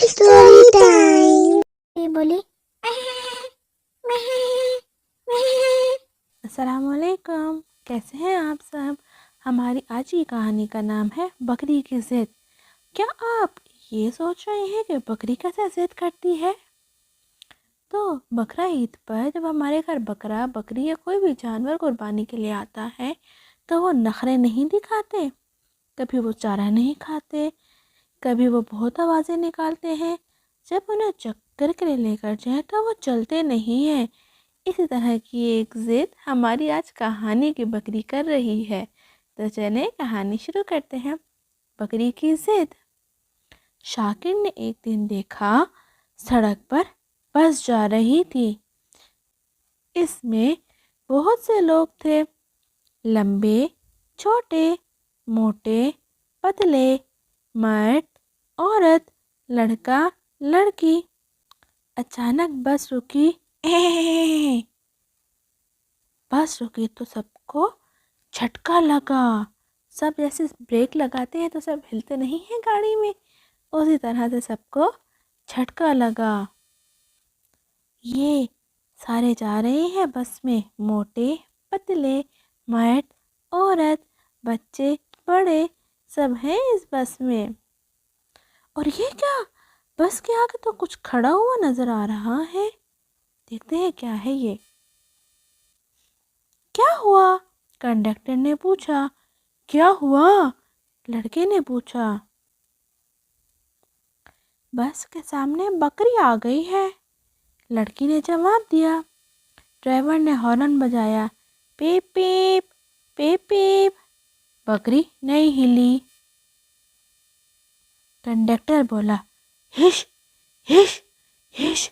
Story time. یہ بولی السلام علیکم، کیسے ہیں آپ سب؟ ہماری آج کی کہانی کا نام ہے بکری کی ضد۔ کیا آپ یہ سوچ رہے ہیں کہ بکری کیسے ضد کرتی ہے؟ تو بقرہ عید پر جب ہمارے گھر بکرا بکری یا کوئی بھی جانور قربانی کے لیے آتا ہے تو وہ نخرے نہیں دکھاتے، کبھی وہ چارہ نہیں کھاتے، کبھی وہ بہت آوازیں نکالتے ہیں۔ جب انہیں چکر کے لیے لے کر جائیں تو وہ چلتے نہیں ہیں۔ اسی طرح کی ایک ضد ہماری آج کہانی کی بکری کر رہی ہے۔ تو چلیں کہانی شروع کرتے ہیں۔ بکری کی ضد۔ شاکر نے ایک دن دیکھا سڑک پر بس جا رہی تھی۔ اس میں بہت سے لوگ تھے، لمبے، چھوٹے، موٹے، پتلے، مرد، عورت، لڑکا، لڑکی۔ اچانک بس رکی۔ بس رکی تو سب کو جھٹکا لگا۔ سب جیسے بریک لگاتے ہیں تو سب ہلتے نہیں ہیں گاڑی میں، اسی طرح سے سب کو جھٹکا لگا۔ یہ سارے جا رہے ہیں بس میں، موٹے، پتلے، مرد، عورت، بچے، بڑے، سب ہیں اس بس میں۔ اور یہ کیا؟ بس کے آگے تو کچھ کھڑا ہوا نظر آ رہا ہے۔ دیکھتے ہیں کیا ہے یہ۔ کیا ہوا؟ کنڈکٹر نے پوچھا۔ کیا ہوا؟ لڑکے نے پوچھا۔ بس کے سامنے بکری آ گئی ہے، لڑکی نے جواب دیا۔ ڈرائیور نے ہارن بجایا، پیپ پیپ پیپ پیپ۔ بکری نہیں ہلی۔ کنڈکٹر بولا، ہش ہش ہش۔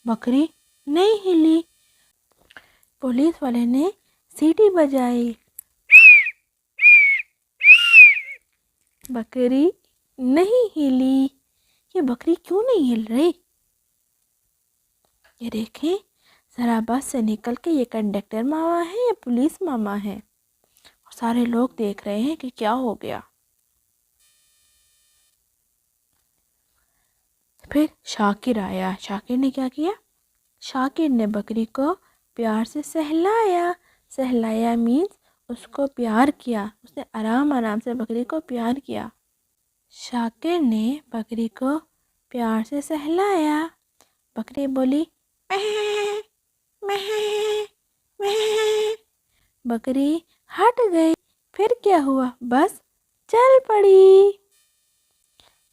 بکری نہیں ہلی۔ پولیس والے نے سیٹی بجائی، بکری نہیں ہلی۔ یہ بکری کیوں نہیں ہل رہی؟ یہ دیکھیں ذرا بس سے نکل کے یہ کنڈکٹر ماما ہے یا پولیس ماما ہے، اور سارے لوگ دیکھ رہے ہیں کہ کیا ہو گیا۔ پھر شاکر آیا۔ شاکر نے کیا کیا؟ شاکر نے بکری کو پیار سے سہلایا۔ سہلایا مینز اس کو پیار کیا، اس نے آرام آرام سے بکری کو پیار کیا۔ شاکر نے بکری کو پیار سے سہلایا۔ بکری بولی، مہ مہ مہ۔ بکری ہٹ گئی۔ پھر کیا ہوا؟ بس چل پڑی۔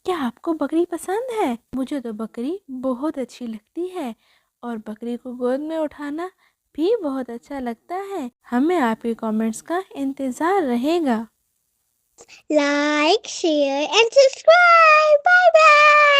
کیا آپ کو بکری پسند ہے؟ مجھے تو بکری بہت اچھی لگتی ہے، اور بکری کو گود میں اٹھانا بھی بہت اچھا لگتا ہے۔ ہمیں آپ کے کامنٹس کا انتظار رہے گا۔ Like, share and subscribe. Bye bye.